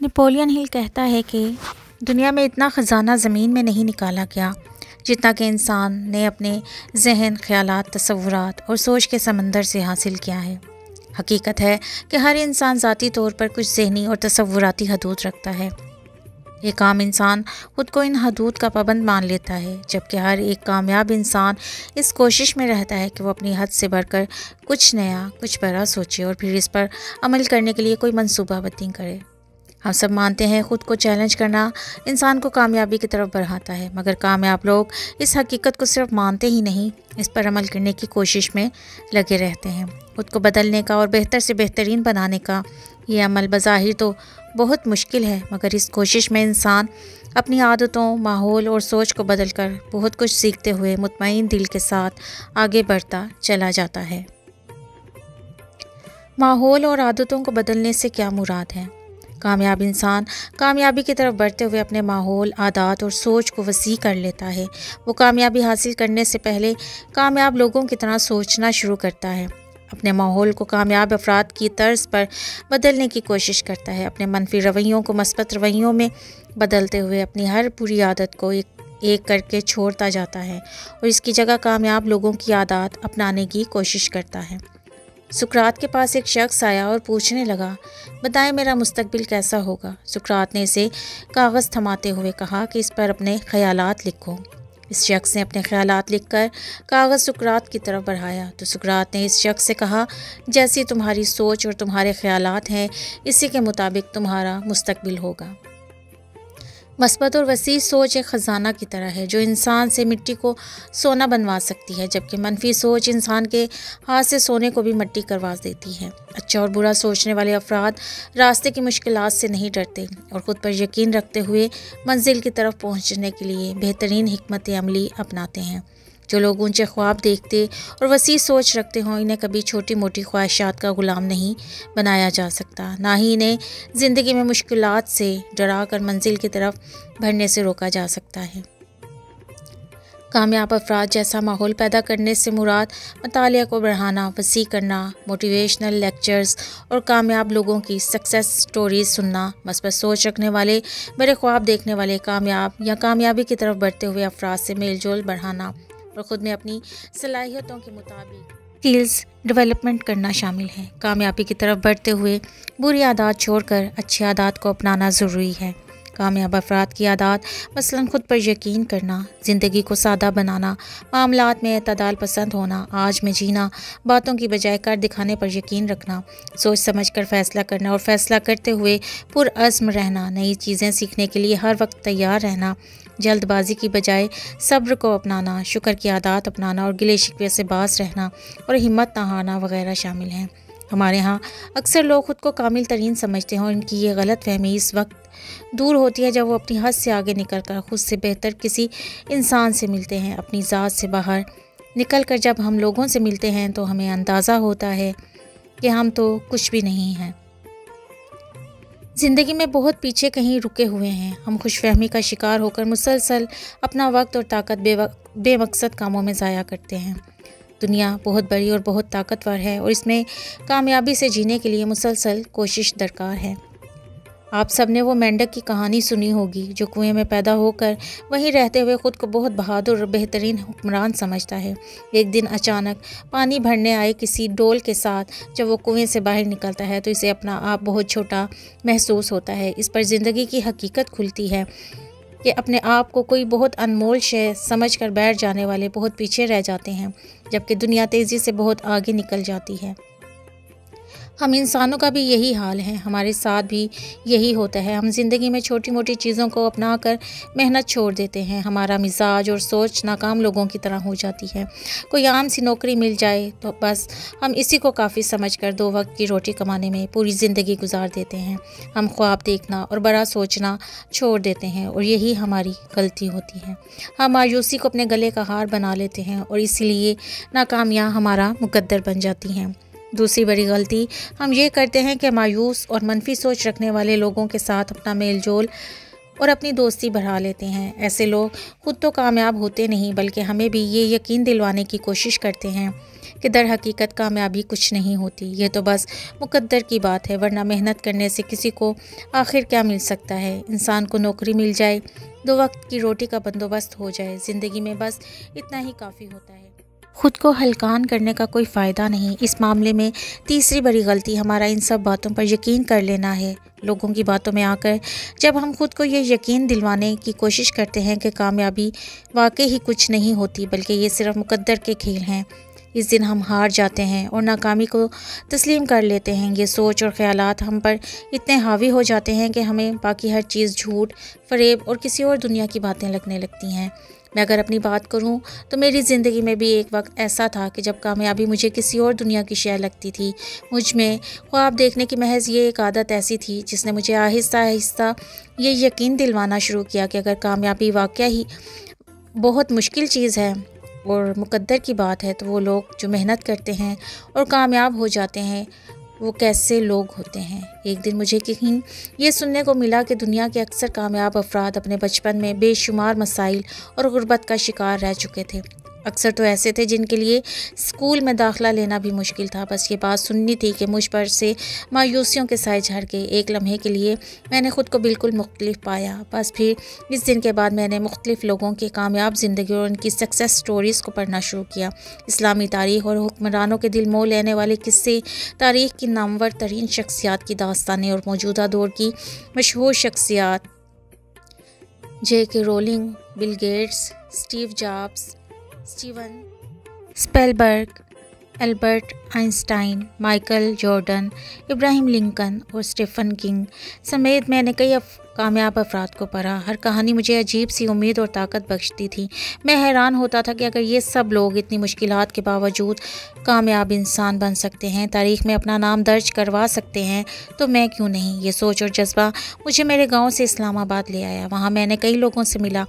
نپولین ہل کہتا ہے کہ دنیا میں اتنا خزانہ زمین میں نہیں نکالا گیا جتنا کہ انسان نے اپنے ذہن، خیالات، تصورات اور سوچ کے سمندر سے حاصل کیا ہے۔ حقیقت ہے کہ ہر انسان ذاتی طور پر کچھ ذہنی اور تصوراتی حدود رکھتا ہے۔ ایک عام انسان خود کو ان حدود کا پابند مان لیتا ہے، جبکہ ہر ایک کامیاب انسان اس کوشش میں رہتا ہے کہ وہ اپنی حد سے بڑھ کر کچھ نیا، کچھ بڑا سوچے اور پھر اس پر عمل کرنے کے لیے کوئی منصوبہ بندی کرے۔ ہم سب مانتے ہیں خود کو چیلنج کرنا انسان کو کامیابی کی طرف بڑھاتا ہے، مگر کامیاب لوگ اس حقیقت کو صرف مانتے ہی نہیں، اس پر عمل کرنے کی کوشش میں لگے رہتے ہیں۔ خود کو بدلنے کا اور بہتر سے بہترین بنانے کا یہ عمل بظاہر تو بہت مشکل ہے، مگر اس کوشش میں انسان اپنی عادتوں، ماحول اور سوچ کو بدل کر بہت کچھ سیکھتے ہوئے مطمئن دل کے ساتھ آگے بڑھتا چلا جاتا ہے۔ ماحول اور عادتوں کو بدلنے سے کیا مراد ہے؟ کامیاب انسان کامیابی کی طرف بڑھتے ہوئے اپنے ماحول، عادات اور سوچ کو وسیع کر لیتا ہے۔ وہ کامیابی حاصل کرنے سے پہلے کامیاب لوگوں کی طرح سوچنا شروع کرتا ہے، اپنے ماحول کو کامیاب افراد کی طرز پر بدلنے کی کوشش کرتا ہے، اپنے منفی رویوں کو مثبت رویوں میں بدلتے ہوئے اپنی ہر بری عادت کو ایک کر کے چھوڑتا جاتا ہے اور اس کی جگہ کامیاب لوگوں کی عادات اپنانے کی کوشش کرتا ہے۔ سقراط کے پاس ایک شخص آیا اور پوچھنے لگا، بتائیں میرا مستقبل کیسا ہوگا؟ سقراط نے اسے کاغذ تھماتے ہوئے کہا کہ اس پر اپنے خیالات لکھو۔ اس شخص نے اپنے خیالات لکھ کر کاغذ سقراط کی طرف بڑھایا تو سقراط نے اس شخص سے کہا، جیسی تمہاری سوچ اور تمہارے خیالات ہیں، اسی کے مطابق تمہارا مستقبل ہوگا۔ مثبت اور وسیع سوچ ایک خزانہ کی طرح ہے جو انسان سے مٹی کو سونا بنوا سکتی ہے، جبکہ منفی سوچ انسان کے ہاتھ سے سونے کو بھی مٹی کروا دیتی ہے۔ اچھا اور برا سوچنے والے افراد راستے کی مشکلات سے نہیں ڈرتے اور خود پر یقین رکھتے ہوئے منزل کی طرف پہنچنے کے لیے بہترین حکمت عملی اپناتے ہیں۔ جو لوگ اونچے خواب دیکھتے اور وسیع سوچ رکھتے ہوں، انہیں کبھی چھوٹی موٹی خواہشات کا غلام نہیں بنایا جا سکتا، نہ ہی انہیں زندگی میں مشکلات سے ڈرا کر منزل کی طرف بڑھنے سے روکا جا سکتا ہے۔ کامیاب افراد جیسا ماحول پیدا کرنے سے مراد مطالعہ کو بڑھانا، وسیع کرنا، موٹیویشنل لیکچرز اور کامیاب لوگوں کی سکسیس سٹوریز سننا، مثبت سوچ رکھنے والے، بڑے خواب دیکھنے والے، کامیاب یا کامیابی کی طرف بڑھتے ہوئے افراد سے میل جول بڑھانا اور خود میں اپنی صلاحیتوں کے مطابق اسکلز ڈیولپمنٹ کرنا شامل ہے۔ کامیابی کی طرف بڑھتے ہوئے بری عادات چھوڑ کر اچھی عادات کو اپنانا ضروری ہے۔ کامیاب افراد کی عادات مثلاً خود پر یقین کرنا، زندگی کو سادہ بنانا، معاملات میں اعتدال پسند ہونا، آج میں جینا، باتوں کی بجائے کر دکھانے پر یقین رکھنا، سوچ سمجھ کر فیصلہ کرنا اور فیصلہ کرتے ہوئے پرعزم رہنا، نئی چیزیں سیکھنے کے لیے ہر وقت تیار رہنا، جلد بازی کی بجائے صبر کو اپنانا، شکر کی عادات اپنانا اور گلے شکوے سے باز رہنا اور ہمت نہ ہارنا وغیرہ شامل ہیں۔ ہمارے ہاں اکثر لوگ خود کو کامل ترین سمجھتے ہیں اور ان کی یہ غلط فہمی اس وقت دور ہوتی ہے جب وہ اپنی حد سے آگے نکل کر خود سے بہتر کسی انسان سے ملتے ہیں۔ اپنی ذات سے باہر نکل کر جب ہم لوگوں سے ملتے ہیں تو ہمیں اندازہ ہوتا ہے کہ ہم تو کچھ بھی نہیں ہیں، زندگی میں بہت پیچھے کہیں رکے ہوئے ہیں۔ ہم خوش فہمی کا شکار ہو کر مسلسل اپنا وقت اور طاقت بے مقصد کاموں میں ضائع کرتے ہیں۔ دنیا بہت بڑی اور بہت طاقتور ہے اور اس میں کامیابی سے جینے کے لیے مسلسل کوشش درکار ہے۔ آپ سب نے وہ مینڈک کی کہانی سنی ہوگی جو کنویں میں پیدا ہو کر وہیں رہتے ہوئے خود کو بہت بہادر اور بہترین حکمران سمجھتا ہے۔ ایک دن اچانک پانی بھرنے آئے کسی ڈول کے ساتھ جب وہ کنویں سے باہر نکلتا ہے تو اسے اپنا آپ بہت چھوٹا محسوس ہوتا ہے۔ اس پر زندگی کی حقیقت کھلتی ہے کہ اپنے آپ کو کوئی بہت انمول شے سمجھ کر بیٹھ جانے والے بہت پیچھے رہ جاتے ہیں، جبکہ دنیا تیزی سے بہت آگے نکل جاتی ہے۔ ہم انسانوں کا بھی یہی حال ہے، ہمارے ساتھ بھی یہی ہوتا ہے۔ ہم زندگی میں چھوٹی موٹی چیزوں کو اپنا کر محنت چھوڑ دیتے ہیں، ہمارا مزاج اور سوچ ناکام لوگوں کی طرح ہو جاتی ہے۔ کوئی عام سی نوکری مل جائے تو بس ہم اسی کو کافی سمجھ کر 2 وقت کی روٹی کمانے میں پوری زندگی گزار دیتے ہیں۔ ہم خواب دیکھنا اور بڑا سوچنا چھوڑ دیتے ہیں اور یہی ہماری غلطی ہوتی ہے۔ ہم مایوسی کو اپنے گلے کا ہار بنا لیتے ہیں اور اسی لیے ناکامیاں ہمارا مقدر بن جاتی ہیں۔ دوسری بڑی غلطی ہم یہ کرتے ہیں کہ مایوس اور منفی سوچ رکھنے والے لوگوں کے ساتھ اپنا میل جول اور اپنی دوستی بڑھا لیتے ہیں۔ ایسے لوگ خود تو کامیاب ہوتے نہیں بلکہ ہمیں بھی یہ یقین دلوانے کی کوشش کرتے ہیں کہ در حقیقت کامیابی کچھ نہیں ہوتی، یہ تو بس مقدر کی بات ہے، ورنہ محنت کرنے سے کسی کو آخر کیا مل سکتا ہے؟ انسان کو نوکری مل جائے، 2 وقت کی روٹی کا بندوبست ہو جائے، زندگی میں بس اتنا ہی کافی ہوتا ہے۔ خود کو ہلکان کرنے کا کوئی فائدہ نہیں۔ اس معاملے میں تیسری بڑی غلطی ہمارا ان سب باتوں پر یقین کر لینا ہے۔ لوگوں کی باتوں میں آ کر جب ہم خود کو یہ یقین دلوانے کی کوشش کرتے ہیں کہ کامیابی واقعی ہی کچھ نہیں ہوتی بلکہ یہ صرف مقدر کے کھیل ہیں، اس دن ہم ہار جاتے ہیں اور ناکامی کو تسلیم کر لیتے ہیں۔ یہ سوچ اور خیالات ہم پر اتنے حاوی ہو جاتے ہیں کہ ہمیں باقی ہر چیز جھوٹ، فریب اور کسی اور دنیا کی باتیں لگنے لگتی ہیں۔ میں اگر اپنی بات کروں تو میری زندگی میں بھی ایک وقت ایسا تھا کہ جب کامیابی مجھے کسی اور دنیا کی شے لگتی تھی۔ مجھ میں خواب دیکھنے کی محض یہ ایک عادت ایسی تھی جس نے مجھے آہستہ آہستہ یہ یقین دلوانا شروع کیا کہ اگر کامیابی واقعہ ہی بہت مشکل چیز ہے اور مقدر کی بات ہے تو وہ لوگ جو محنت کرتے ہیں اور کامیاب ہو جاتے ہیں وہ کیسے لوگ ہوتے ہیں۔ ایک دن مجھے کہیں یہ سننے کو ملا کہ دنیا کے اکثر کامیاب افراد اپنے بچپن میں بے شمار مسائل اور غربت کا شکار رہ چکے تھے۔ اکثر تو ایسے تھے جن کے لیے اسکول میں داخلہ لینا بھی مشکل تھا۔ بس یہ بات سننی تھی کہ مجھ پر سے مایوسیوں کے سائے جھڑ گئے۔ ایک لمحے کے لیے میں نے خود کو بالکل مختلف پایا۔ بس پھر اس دن کے بعد میں نے مختلف لوگوں کی کامیاب زندگی اور ان کی سکسیس سٹوریز کو پڑھنا شروع کیا۔ اسلامی تاریخ اور حکمرانوں کے دل موہ لینے والے قصے، تاریخ کی نامور ترین شخصیات کی داستانیں اور موجودہ دور کی مشہور شخصیات J K Rowling, Bill Gates, Steve Jobs, Steven Spielberg, Albert Einstein, Michael Jordan, Abraham Lincoln اور اسٹیفن کنگ سمیت میں نے کئی کامیاب افراد کو پڑھا۔ ہر کہانی مجھے عجیب سی امید اور طاقت بخشتی تھی۔ میں حیران ہوتا تھا کہ اگر یہ سب لوگ اتنی مشکلات کے باوجود کامیاب انسان بن سکتے ہیں، تاریخ میں اپنا نام درج کروا سکتے ہیں، تو میں کیوں نہیں؟ یہ سوچ اور جذبہ مجھے میرے گاؤں سے اسلام آباد لے آیا۔ وہاں میں نے کئی لوگوں سے ملا،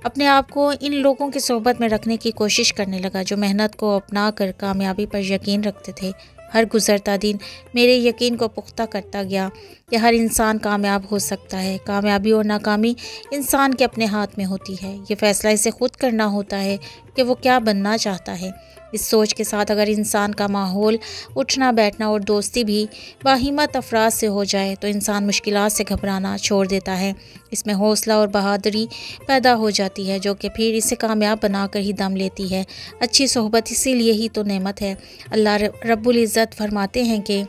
اپنے آپ کو ان لوگوں کی صحبت میں رکھنے کی کوشش کرنے لگا جو محنت کو اپنا کر کامیابی پر یقین رکھتے تھے۔ ہر گزرتا دن میرے یقین کو پختہ کرتا گیا کہ ہر انسان کامیاب ہو سکتا ہے۔ کامیابی اور ناکامی انسان کے اپنے ہاتھ میں ہوتی ہے۔ یہ فیصلہ اسے خود کرنا ہوتا ہے کہ وہ کیا بننا چاہتا ہے۔ اس سوچ کے ساتھ اگر انسان کا ماحول، اٹھنا بیٹھنا اور دوستی بھی باہمت افراد سے ہو جائے تو انسان مشکلات سے گھبرانا چھوڑ دیتا ہے۔ اس میں حوصلہ اور بہادری پیدا ہو جاتی ہے جو کہ پھر اسے کامیاب بنا کر ہی دم لیتی ہے۔ اچھی صحبت اسی لیے ہی تو نعمت ہے۔ اللہ رب العزت فرماتے ہیں کہ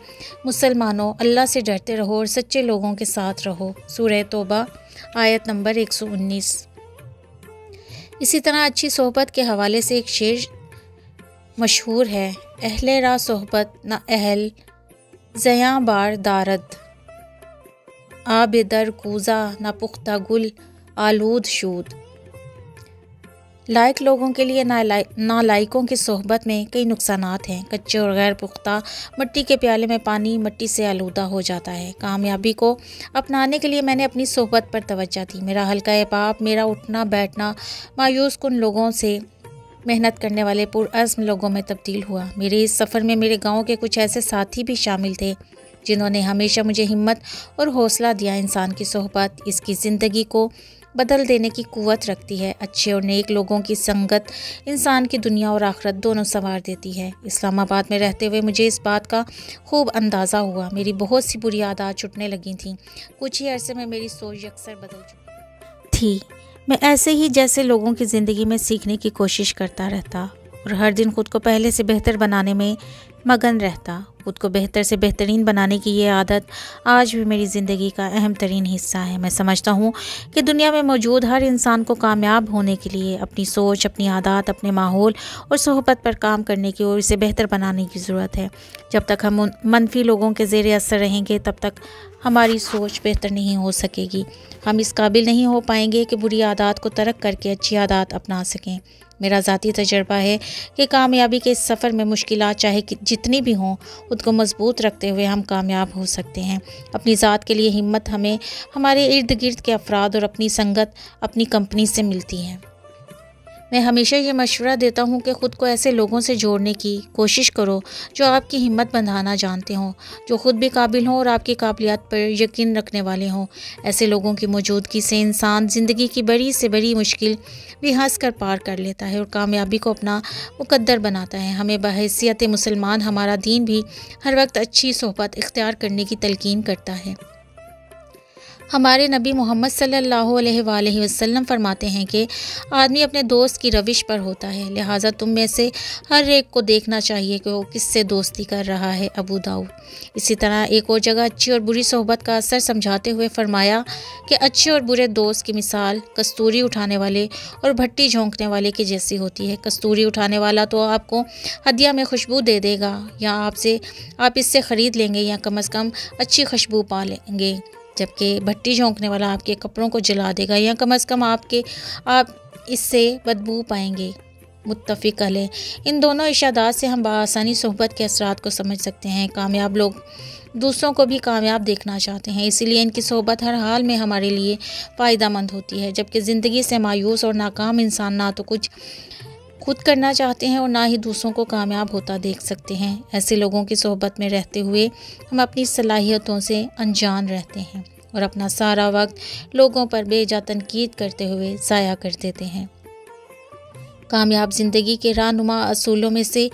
مسلمانوں، اللہ سے ڈرتے رہو اور سچے لوگوں کے ساتھ رہو۔ سورہ توبہ آیت نمبر 119۔ اسی طرح اچھی صحبت کے حوالے سے ایک شعر مشہور ہے: اہل راہ صحبت نہ اہل زیاں بار دارد، آب در کوزہ نہ پختہ گل آلود شود۔ لائق لوگوں کے لیے نالائقوں کی صحبت میں کئی نقصانات ہیں۔ کچے اور غیر پختہ مٹی کے پیالے میں پانی مٹی سے آلودہ ہو جاتا ہے۔ کامیابی کو اپنانے کے لیے میں نے اپنی صحبت پر توجہ دی۔ میرا حلقہ پاپ، میرا اٹھنا بیٹھنا مایوس کن لوگوں سے محنت کرنے والے پرعزم لوگوں میں تبدیل ہوا۔ میرے اس سفر میں میرے گاؤں کے کچھ ایسے ساتھی بھی شامل تھے جنہوں نے ہمیشہ مجھے ہمت اور حوصلہ دیا۔ انسان کی صحبت اس کی زندگی کو بدل دینے کی قوت رکھتی ہے۔ اچھے اور نیک لوگوں کی سنگت انسان کی دنیا اور آخرت دونوں سنوار دیتی ہے۔ اسلام آباد میں رہتے ہوئے مجھے اس بات کا خوب اندازہ ہوا۔ میری بہت سی بری عادات چھٹنے لگی تھیں۔ کچھ ہی عرصے میں میری سوچ یکسر بدل چکی تھی۔ میں ایسے ہی جیسے لوگوں کی زندگی میں سیکھنے کی کوشش کرتا رہتا اور ہر دن خود کو پہلے سے بہتر بنانے میں مگن رہتا۔ خود کو بہتر سے بہترین بنانے کی یہ عادت آج بھی میری زندگی کا اہم ترین حصہ ہے۔ میں سمجھتا ہوں کہ دنیا میں موجود ہر انسان کو کامیاب ہونے کے لیے اپنی سوچ، اپنی عادات، اپنے ماحول اور صحبت پر کام کرنے کی اور اسے بہتر بنانے کی ضرورت ہے۔ جب تک ہم منفی لوگوں کے زیر اثر رہیں گے تب تک ہماری سوچ بہتر نہیں ہو سکے گی۔ ہم اس قابل نہیں ہو پائیں گے کہ بری عادات کو ترک کر کے اچھی عادات اپنا سکیں۔ میرا ذاتی تجربہ ہے کہ کامیابی کے اس سفر میں مشکلات چاہے جتنی بھی ہوں، خود کو مضبوط رکھتے ہوئے ہم کامیاب ہو سکتے ہیں۔ اپنی ذات کے لیے ہمت ہمیں ہمارے ارد گرد کے افراد اور اپنی سنگت، اپنی کمپنی سے ملتی ہے۔ میں ہمیشہ یہ مشورہ دیتا ہوں کہ خود کو ایسے لوگوں سے جوڑنے کی کوشش کرو جو آپ کی ہمت بندھانا جانتے ہوں، جو خود بھی قابل ہوں اور آپ کی قابلیت پر یقین رکھنے والے ہوں۔ ایسے لوگوں کی موجودگی سے انسان زندگی کی بڑی سے بڑی مشکل بھی ہنس کر پار کر لیتا ہے اور کامیابی کو اپنا مقدر بناتا ہے۔ ہمیں بحیثیت مسلمان ہمارا دین بھی ہر وقت اچھی صحبت اختیار کرنے کی تلقین کرتا ہے۔ ہمارے نبی محمد صلی اللہ علیہ وآلہ وسلم فرماتے ہیں کہ آدمی اپنے دوست کی روش پر ہوتا ہے، لہٰذا تم میں سے ہر ایک کو دیکھنا چاہیے کہ وہ کس سے دوستی کر رہا ہے۔ ابو داؤد۔ اسی طرح ایک اور جگہ اچھی اور بری صحبت کا اثر سمجھاتے ہوئے فرمایا کہ اچھے اور برے دوست کی مثال کستوری اٹھانے والے اور بھٹی جھونکنے والے کی جیسی ہوتی ہے۔ کستوری اٹھانے والا تو آپ کو ہدیہ میں خوشبو دے دے گا، یا آپ اس سے خرید لیں گے، یا کم از کم اچھی خوشبو پا لیں گے، جبکہ بھٹی جھونکنے والا آپ کے کپڑوں کو جلا دے گا، یا کم از کم آپ اس سے بدبو پائیں گے۔ متفق علیہ۔ ان دونوں ارشادات سے ہم بآسانی صحبت کے اثرات کو سمجھ سکتے ہیں۔ کامیاب لوگ دوسروں کو بھی کامیاب دیکھنا چاہتے ہیں، اسی لیے ان کی صحبت ہر حال میں ہمارے لیے فائدہ مند ہوتی ہے، جبکہ زندگی سے مایوس اور ناکام انسان نہ تو کچھ خود کرنا چاہتے ہیں اور نہ ہی دوسروں کو کامیاب ہوتا دیکھ سکتے ہیں۔ ایسے لوگوں کی صحبت میں رہتے ہوئے ہم اپنی صلاحیتوں سے انجان رہتے ہیں اور اپنا سارا وقت لوگوں پر بے جا تنقید کرتے ہوئے ضائع کر دیتے ہیں۔ کامیاب زندگی کے رہنما اصولوں میں سے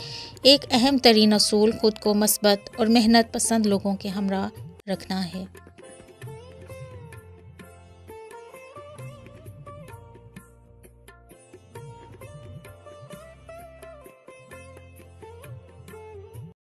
ایک اہم ترین اصول خود کو مثبت اور محنت پسند لوگوں کے ہمراہ رکھنا ہے۔